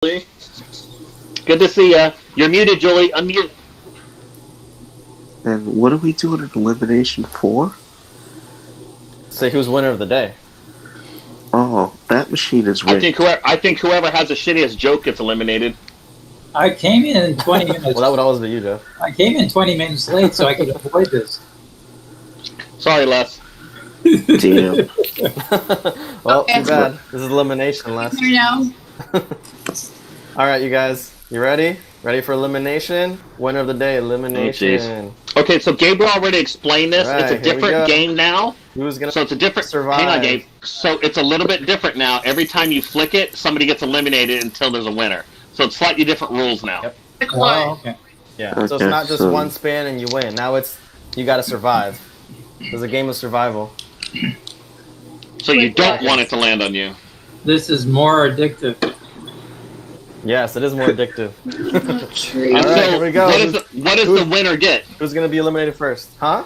Good to see ya. You're muted, Julie. Unmute. And what are we doing an elimination for? Say who's winner of the day. Oh, that machine is rigged. I think whoever has the shittiest joke gets eliminated. I came in 20 minutes. Well, that would always be you, Joe. I came in 20 minutes late so I could avoid this. Sorry, Les. Damn. Well, Okay. too bad. This is elimination, Les. You know, All right, you guys. You ready? Ready for elimination? Winner of the day, elimination. Okay, so Gabriel already explained this. Right, it's a here we different go. game now. Who's gonna So it's a different. survive? Hang on, Gabe. So it's a little bit different now. Every time you flick it, somebody gets eliminated until there's a winner. So it's slightly different rules now. Yep. like Oh, what? okay. Yeah. So it's Okay, not just so- one spin and you win. Now it's you got to survive. It's a game of survival. So you Wait, don't what? want it to land on you. This is more addictive. Yes, it is more addictive. Tree. All right, So here we go. What does the winner get? Who's gonna be eliminated first? Huh?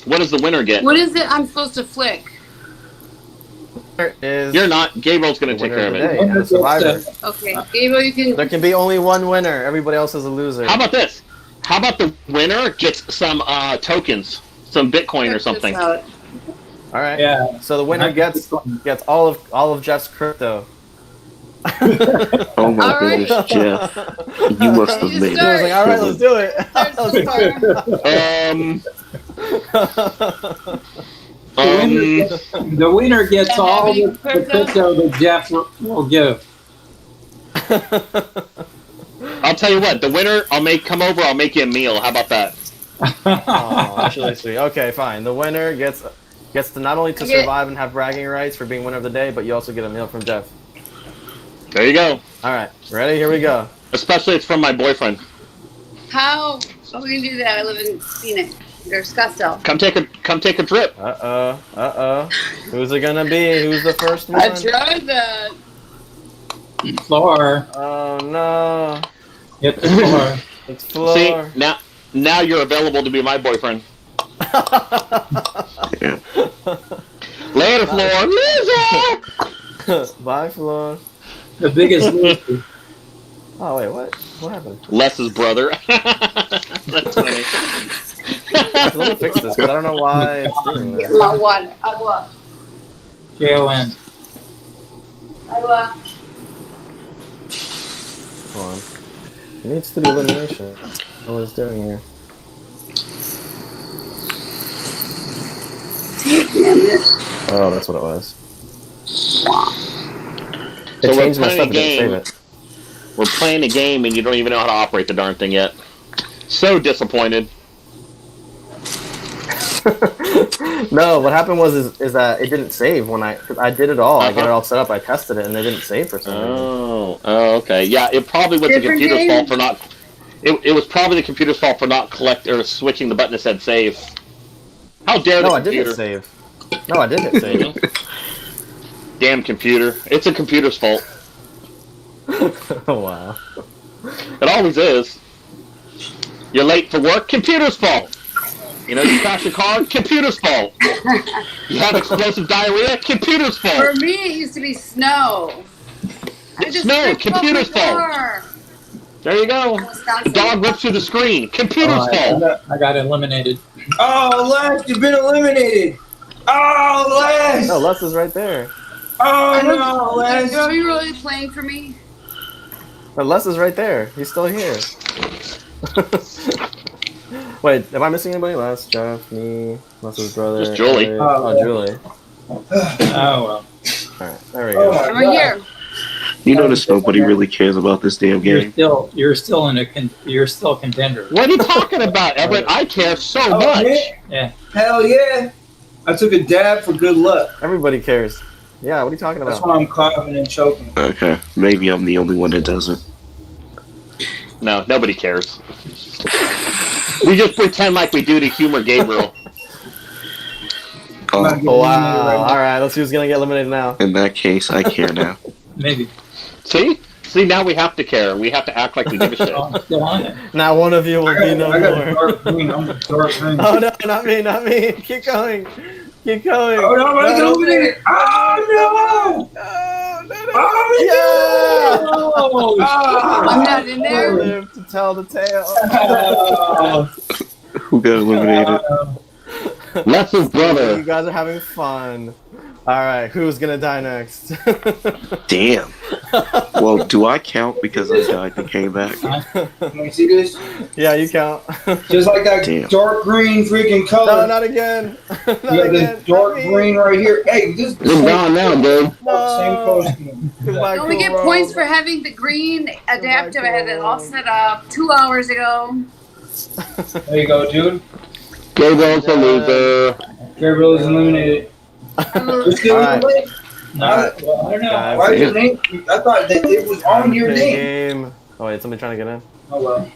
What does the winner get? What is it I'm supposed to flick? Winner is You're not. Gabriel's going the to take winner care of of the it. day and the survivor. Okay, Gabriel, you can. There can be only one winner. Everybody else is a loser. How about this? How about the winner gets some tokens, some Bitcoin or check this something? out. All right. Yeah. So the winner gets all of Jeff's crypto. Oh my Alright. goodness, Jeff. You must have You made I was start. like, all right, let's do it. The winner gets Don't have all any the crypto? crypto that Jeff will give. I'll tell you what. The winner, I'll make you a meal. How about that? Oh, that's really sweet. Okay, fine. The winner gets to not only to I get- survive and have bragging rights for being winner of the day, but you also get a meal from Jeff. There you go. All right, ready? Here we go. Especially it's from my boyfriend. How are we gonna do that? I live in Phoenix or Scottsdale. Come take a trip. Uh-oh. Who's it gonna be? Who's the first one? I tried that. Floor. Oh no. Get the floor. It's Floor. See, now you're available to be my boyfriend. Yeah. Later, Floor. Loser! Bye, Floor. The biggest loser. Oh wait, what? What happened? Les's brother. That's funny. Let me fix this, because I don't know why it's doing Get this. my water. Agua. J-O-N. Agua. Hold on. It needs to do elimination. What it's doing here. Oh, that's what it was. It So we're changed my playing a stuff, it didn't save game. it. We're playing a game and you don't even know how to operate the darn thing yet. So disappointed. No, what happened was is that it didn't save when I did it all. I get it Uh-huh. all set up, I tested it, and it didn't save for some reason. Oh, okay. Yeah, it probably was the Different computer's game? fault for not. It was probably the computer's fault for not switching the button that said save. How dare No, the I did computer? hit save. No, I did hit save. Damn computer! It's a computer's fault. Oh wow. It always is. You're late for work. Computer's fault. You know, you crash your car. Computer's fault. You have explosive diarrhea. Computer's For fault. me, it used to be snow. I just Snow, ripped off computer's my fault. car. There you go. Wisconsin. The dog rips through the screen. Computer's Oh, fault. I got eliminated. Oh, Les, you've been eliminated. Oh, Les. No, Les is right there. Oh, no, Are Les. you really playing for me? But Les is right there. He's still here. Wait, am I missing anybody? Les, Jeff, me, Les's brother. Just Julie. Elliot. Oh, Oh, Julie. Oh, well. Alright, there we Oh, go. my I'm right here. You notice nobody really cares about this damn game. You're still a contender. What are you talking about, Everett? I care so Oh, much. yeah. Yeah. Hell yeah. I took a dab for good luck. Everybody cares. Yeah, what are you talking That's about? why I'm coughing and choking. Okay, maybe I'm the only one that doesn't. No, nobody cares. We just pretend like we do to humor Gabriel. I'm not Oh, getting Wow. eliminated right now. Alright, let's see who's gonna get eliminated now. in that case, I care now. Maybe. See? Now we have to care. We have to act like we give a shit. Oh, I'm still on it. Now one of you will I be got, no I got a more. dark green. I'm a dark green. Oh no, not me, not me. Keep going. Keep going. Oh, no, I'm gonna get No. eliminated. Oh, No, no, no, Yeah! Oh, I'm not in there. Live to tell the tale. oh. Who got eliminated? Less's You brother. guys are having fun. All right, who's gonna die next? Damn. Well, do I count because I died and came back? Can we see this? Yeah, you count. Just like that Damn. dark green freaking color. No, not again. Not You got again. this dark Not me. green right here. Hey, this is the You're gone now, dude. same color scheme. Goodbye, You only cool get world. points for having the green adaptive. I had it all set up 2 hours ago. There you go, dude. Gabriel's a loser. Gabriel is eliminated. You're still All right. eliminated? Alright. Well, I don't know. Guys. Why is your name? I thought that it was on your Big name. game. Oh wait, somebody trying to get in? Oh well.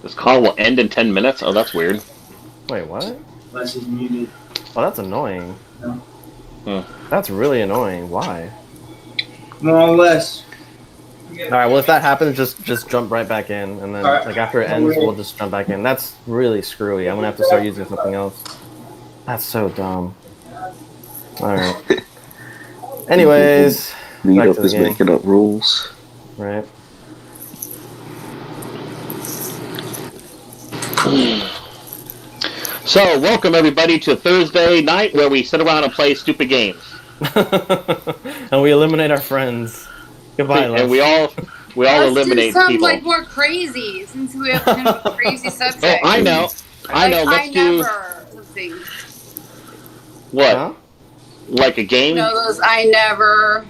This call will end in 10 minutes. Oh, that's weird. Wait, what? Les is muted. Oh, that's annoying. No. That's really annoying. Why? Come on, Les. All right. Well, if that happens, just jump right back in, and then Alright. like after it ends, we'll just jump back in. That's really screwy. I'm gonna have to start using something else. That's so dumb. All right. Anyways, Meet back up to the is game. making up rules. Right. So, welcome everybody to Thursday night where we sit around and play stupid games. And we eliminate our friends. Goodbye, Les. And we all Let's eliminate do something people. like more crazy, since we have kind of a crazy Oh, subject. I know. I know. Like, Let's do never something. what? Huh? Like a game? You know those I never.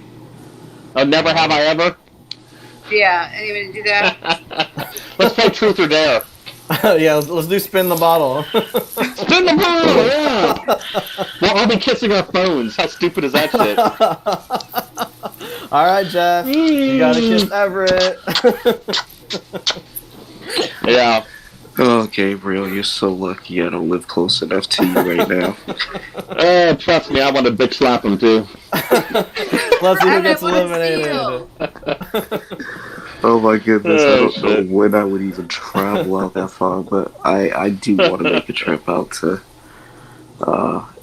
Oh, never have I ever? Yeah, anybody do that? Let's play Truth or Dare. Yeah, let's do spin the bottle. Spin the ball, yeah. We'll all be kissing our phones. How stupid is that shit? All right, Jeff. You gotta kiss Everett. Yeah. Oh, Gabriel, you're so lucky I don't live close enough to you right now. Trust me, I want to bitch slap him too. Let's see who gets Everett, what a eliminated. Oh my goodness, I Oh, don't know shit. when I would even travel out that far, but I do want to make a trip out to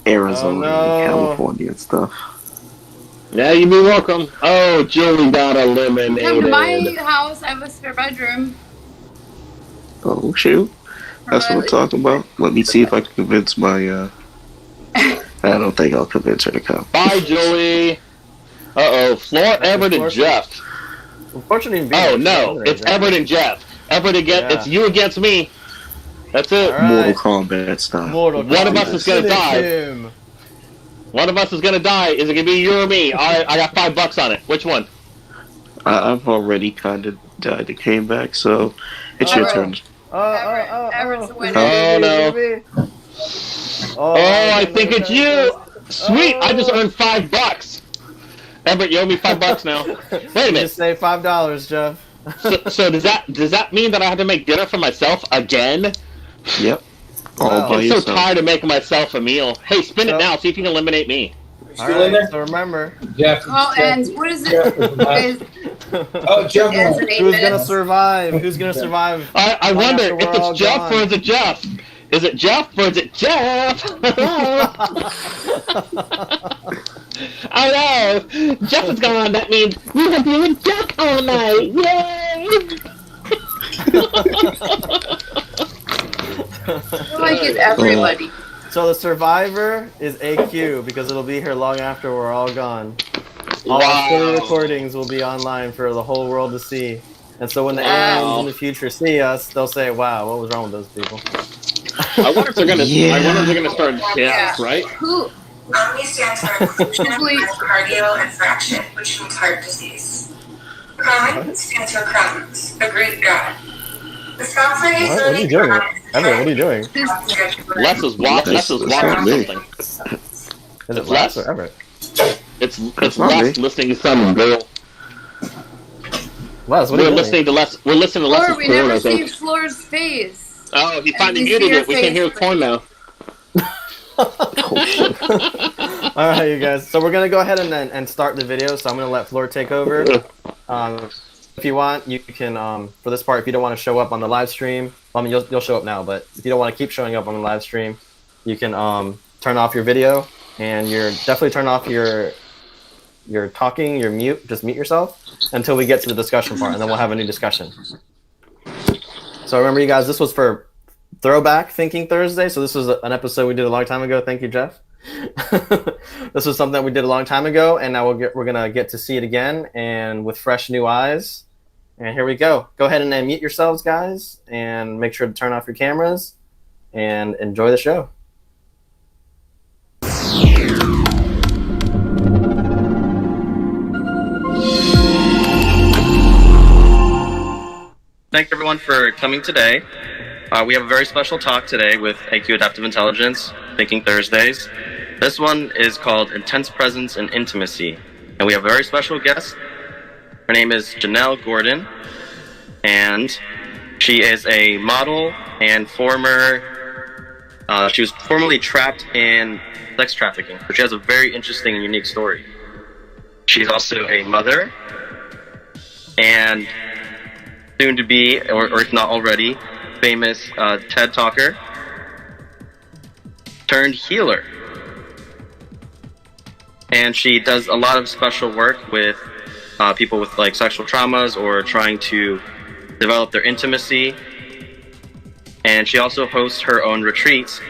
Arizona Oh, no. and California and stuff. Yeah, you'd be welcome. Oh, Julie got eliminated. Come to my house. I have a spare bedroom. Oh, shoot. That's what I'm talking about. Let me see if I can convince my, I don't think I'll convince her to come. Bye, Julie. Uh-oh, Floor, Everett, and Jeff. Unfortunately, Oh, no, it's Everett and Jeff. Everett against, Yeah. it's you against me. That's it. All right. Mortal Kombat style. Mortal One of Kombat. us is gonna Finish die. him. One of us is gonna die. Is it gonna be you or me? I got $5 on it. Which one? I've already kind of died and came back, so it's your turn. Everett's the winner. Oh, no. Oh, Oh, I think it's you. Sweet, I just earned $5. Everett, you owe me $5 now. Wait a minute. Just say $5, Jeff. So does that mean that I have to make dinner for myself again? Yep. All Wow. by I'm so yourself. tired of making myself a meal. Hey, spin it now. See if you can eliminate me. All Still in right, there? so remember, Jeff. Oh, and what is it? Is, Oh, Jeff. is it 8 who's gonna minutes? survive? Who's gonna survive? I Long wonder after if we're all it's Jeff gone. or is it Jeff? Is it Jeff or is it Jeff? I know. Jeff is gone. That means we have you and Jeff all night. Yay! Like it's everybody. So the survivor is AQ because it'll be here long after we're all gone. All our full recordings will be online for the whole world to see. And so when the aliens in the future see us, they'll say, "Wow, what was wrong with those people?" I wonder if they're gonna. Yeah. I wonder if they're gonna start. Yeah, right. Who? OMI stands for Inclusion of Wait. Myocardial Infarction, which means heart disease. Crohn stands for Crohn's, a Greek god. The spell phrase What are you doing? Everett, what are you doing? Les is watching. Les is That's not watching me. something. Is it Les? Les or Everett? It's not Les me. listening to some girl. Les, what are We're you doing? listening to Les. We're listening to Floor, Les's we porn. never I see think. Floor's face. Oh, he finally we see muted your it. We can hear his face. porn now. All right, you guys. So we're gonna go ahead and start the video. So I'm gonna let Floor take over. If you want, you can for this part. If you don't want to show up on the live stream, I mean you'll show up now. But if you don't want to keep showing up on the live stream, you can turn off your video and definitely turn off your you're talking, you're mute, just mute yourself until we get to the discussion part, and then we'll have a new discussion. So remember, you guys, this was for Throwback Thinking Thursday. So this was an episode we did a long time ago. Thank you, Jeff. This was something that we did a long time ago, and now we're gonna get to see it again and with fresh new eyes. And here we go. Go ahead and unmute yourselves, guys, and make sure to turn off your cameras and enjoy the show. Thank everyone for coming today. We have a very special talk today with AQ Adaptive Intelligence, Thinking Thursdays. This one is called Intense Presence and Intimacy. And we have a very special guest. Her name is Janelle Gordon. And she is a model and she was formerly trapped in sex trafficking. So she has a very interesting and unique story. She's also a mother and soon to be, or if not already, famous TED talker turned healer. And she does a lot of special work with people with like sexual traumas or trying to develop their intimacy. And she also hosts her own retreats,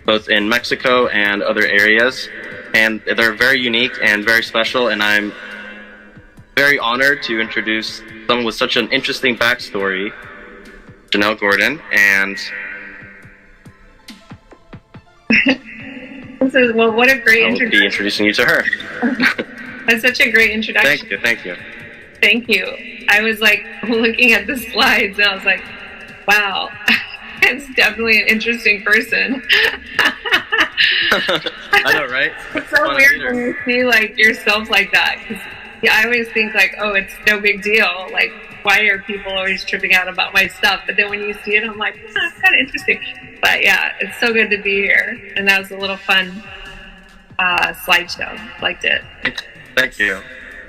both in Mexico and other areas. And they're very unique and very special, and I'm very honored to introduce someone with such an interesting backstory, Janelle Gordon, and well, what a great introduction. I'll be introducing you to her. That's such a great introduction. Thank you. Thank you. I was like looking at the slides and I was like, wow, it's definitely an interesting person. I know, right? It's so weird when you see like yourself like that. 'Cause, yeah, I always think like, oh, it's no big deal. Like, why are people always tripping out about my stuff? But then when you see it, I'm like, it's kind of interesting. But yeah, it's so good to be here. And that was a little fun slideshow. Liked it. Thank you.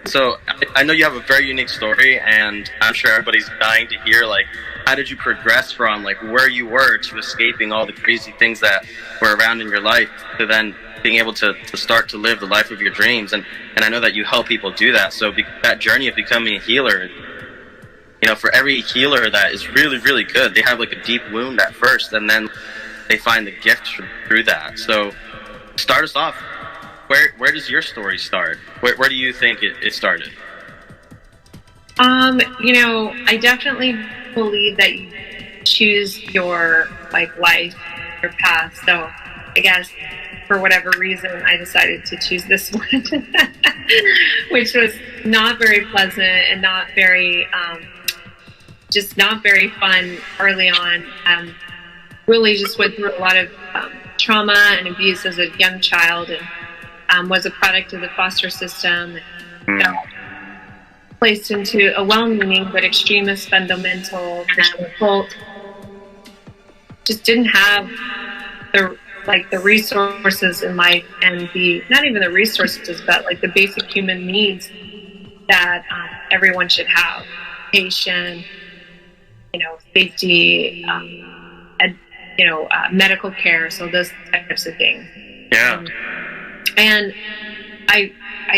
So I know you have a very unique story, and I'm sure everybody's dying to hear, like, how did you progress from like where you were to escaping all the crazy things that were around in your life to then being able to start to live the life of your dreams? And I know that you help people do that. So that journey of becoming a healer, you know, for every healer that is really, really good, they have like a deep wound at first, and then they find the gift through that. So start us off. Where does your story start? Where do you think it started? You know, I definitely believe that you choose your like life, your path. So I guess for whatever reason, I decided to choose this one, which was not very pleasant and not very, just not very fun early on. Really just went through a lot of trauma and abuse as a young child, and was a product of the foster system. Placed into a well-meaning but extremist fundamental Christian cult. Just didn't have the resources in life, and not even the resources, but like the basic human needs that everyone should have: patience, safety, medical care, so those types of things. Yeah. And I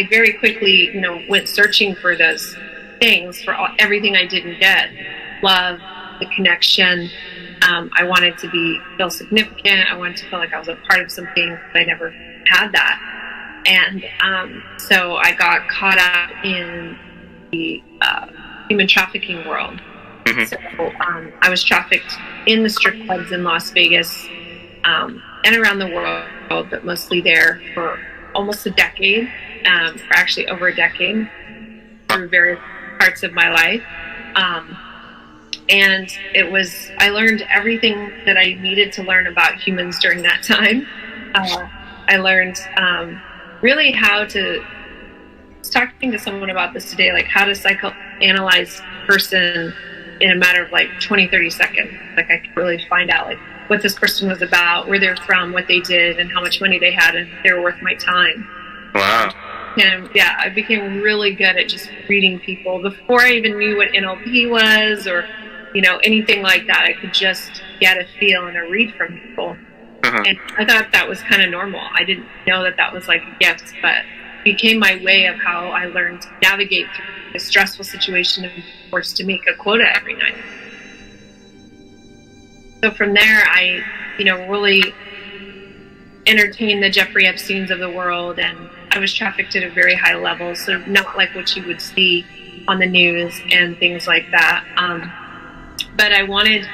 very quickly, went searching for those things, for everything I didn't get. Love, the connection. I wanted to feel significant. I wanted to feel like I was a part of something, but I never had that. And so I got caught up in the human trafficking world. Mm-hmm. So I was trafficked in the strip clubs in Las Vegas and around the world, but mostly there for almost a decade, for actually over a decade, through various parts of my life. And I learned everything that I needed to learn about humans during that time. I learned really how to, I was talking to someone about this today, like how to psychoanalyze a person in a matter of like 20, 30 seconds. Like I could really find out like what this person was about, where they're from, what they did, and how much money they had, and if they were worth my time. Wow. And yeah, I became really good at just reading people before I even knew what NLP was or, anything like that. I could just get a feel and a read from people. Uh-huh. And I thought that was kind of normal. I didn't know that was like a gift, but became my way of how I learned to navigate through a stressful situation and forced to make a quota every night. So from there, I, really entertained the Jeffrey Epsteins of the world, and I was trafficked at a very high level, so not like what you would see on the news and things like that. But I wanted,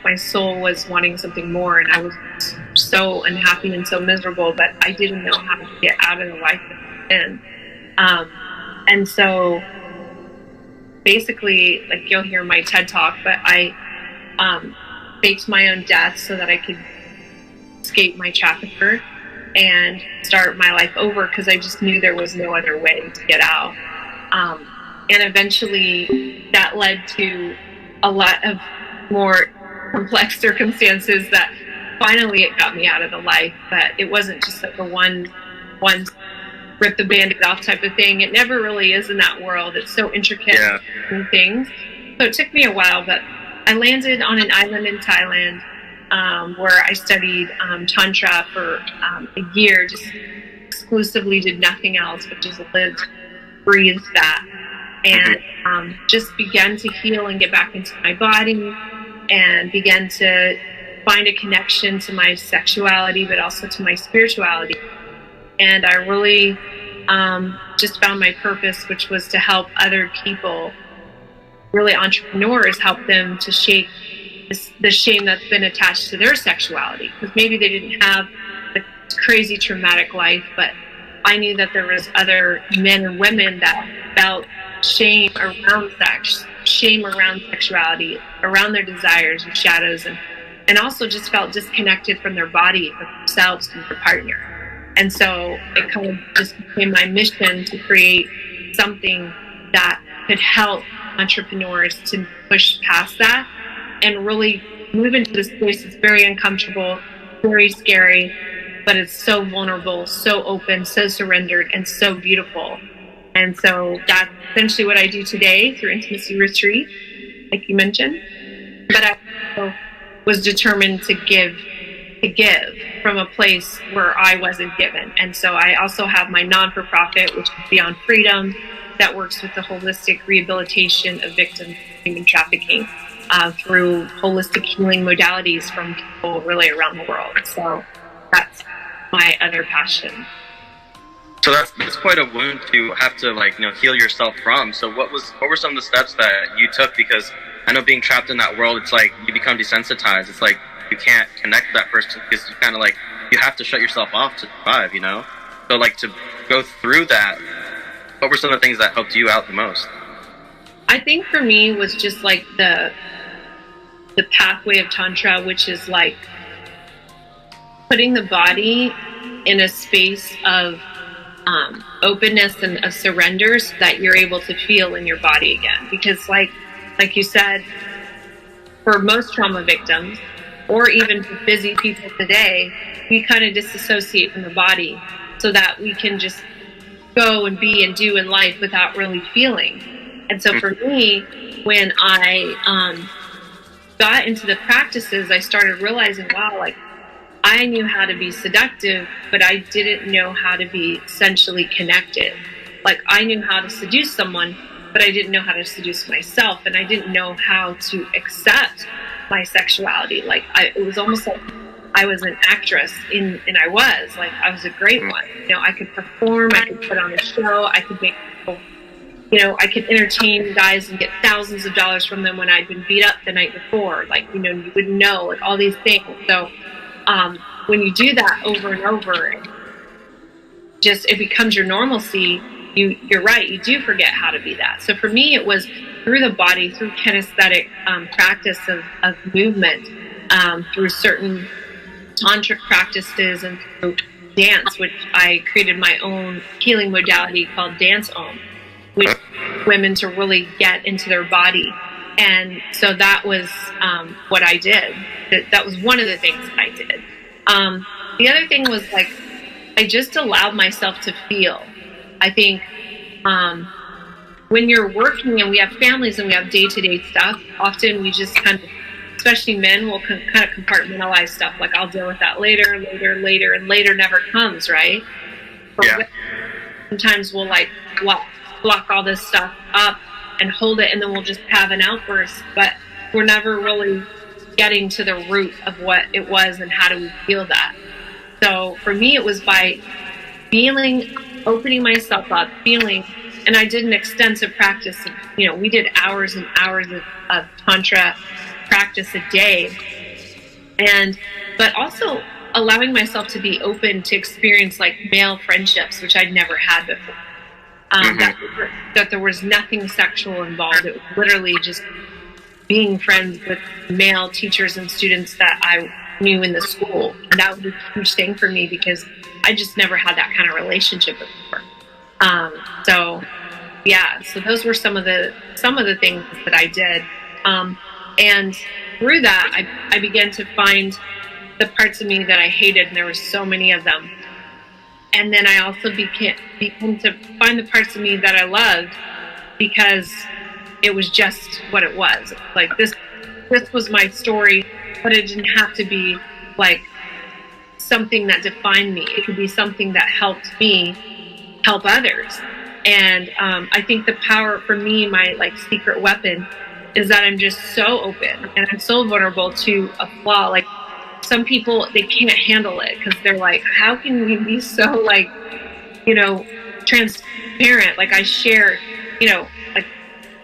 my soul was wanting something more, and I was so unhappy and so miserable, but I didn't know how to get out of the life that I was in. And so basically, you'll hear my TED Talk, but I faked my own death so that I could escape my trafficker and start my life over, because I just knew there was no other way to get out. And eventually that led to a lot of more complex circumstances that finally it got me out of the life. But it wasn't just like a one rip the Band-Aid off type of thing. It never really is in that world. It's so intricate and things. So it took me a while, but I landed on an island in Thailand where I studied Tantra for a year, just exclusively did nothing else, but just lived, breathed that. And just began to heal and get back into my body, and began to find a connection to my sexuality, but also to my spirituality. And I really just found my purpose, which was to help other people, really entrepreneurs, help them to shake the shame that's been attached to their sexuality. Because maybe they didn't have a crazy traumatic life, but I knew that there was other men and women that felt shame around sex, shame around sexuality, around their desires and shadows, and also just felt disconnected from their body, from themselves, from their partner. And so it kind of just became my mission to create something that could help entrepreneurs to push past that and really move into this place that's very uncomfortable, very scary, but it's so vulnerable, so open, so surrendered, and so beautiful. And so that's essentially what I do today through Intimacy Retreat, like you mentioned. But I also was determined to give from a place where I wasn't given. And so I also have my non-for-profit, which is Beyond Freedom, that works with the holistic rehabilitation of victims of human trafficking through holistic healing modalities from people really around the world. So that's my other passion. So that's quite a wound to have to heal yourself from. So what were some of the steps that you took? Because I know being trapped in that world, it's like you become desensitized. It's like you can't connect with that person because you kind of you have to shut yourself off to survive, So to go through that, what were some of the things that helped you out the most? I think for me was just the pathway of Tantra, which is putting the body in a space of openness and of surrender, so that you're able to feel in your body again. Because like you said, for most trauma victims, or even for busy people today, we kind of disassociate from the body so that we can just go and be and do in life without really feeling. And so for me, when I got into the practices, I started realizing, wow, I knew how to be seductive, but I didn't know how to be essentially connected. I knew how to seduce someone, but I didn't know how to seduce myself, and I didn't know how to accept my sexuality. It was almost like I was an actress, and I was a great one. I could perform, I could put on a show, I could make people, I could entertain guys and get thousands of dollars from them when I'd been beat up the night before. You wouldn't know, all these things. So when you do that over and over, it becomes your normalcy. You're right, you do forget how to be that. So for me, it was through the body, through kinesthetic practice of movement, through certain tantric practices, and through dance, which I created my own healing modality called Dance Om, which women to really get into their body. And so that was what I did. That was one of the things that I did. The other thing was I just allowed myself to feel. I think when you're working and we have families and we have day-to-day stuff, often we just kind of, especially men, will kind of compartmentalize stuff. I'll deal with that later, and later never comes, right? sometimes we'll like block all this stuff up and hold it, and then we'll just have an outburst, but we're never really getting to the root of what it was and how do we feel that. So for me, it was by opening myself up, feeling, and I did an extensive practice. We did hours and hours of Tantra practice a day, but also allowing myself to be open to experience like male friendships, which I'd never had before. That there was nothing sexual involved. It was literally just being friends with male teachers and students that I knew in the school. And that was a huge thing for me because I just never had that kind of relationship before. So those were some of the things that I did. And through that, I began to find the parts of me that I hated, and there were so many of them. And then I also began to find the parts of me that I loved, because it was just what it was. Like this was my story, but it didn't have to be like something that defined me. It could be something that helped me help others. And I think the power for me, my like secret weapon, is that I'm just so open and I'm so vulnerable to a flaw. Like some people, they can't handle it because they're like, how can we be so like, transparent? Like I shared, like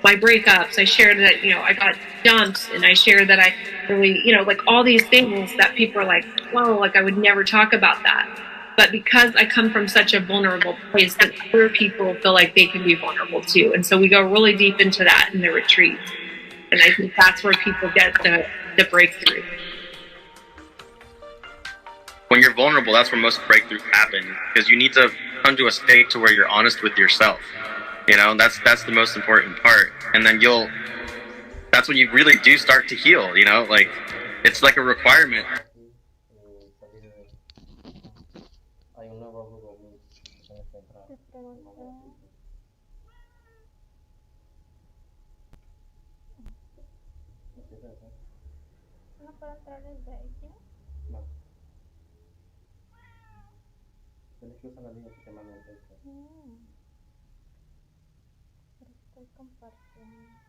my breakups. I shared that, I got dumped, and I shared that I really, like all these things that people are like, whoa, like I would never talk about that. But because I come from such a vulnerable place, that other people feel like they can be vulnerable too. And so we go really deep into that in the retreat. And I think that's where people get the breakthrough. When you're vulnerable, that's where most breakthroughs happen, because you need to come to a state to where you're honest with yourself. That's the most important part. And then that's when you really do start to heal, like it's like a requirement.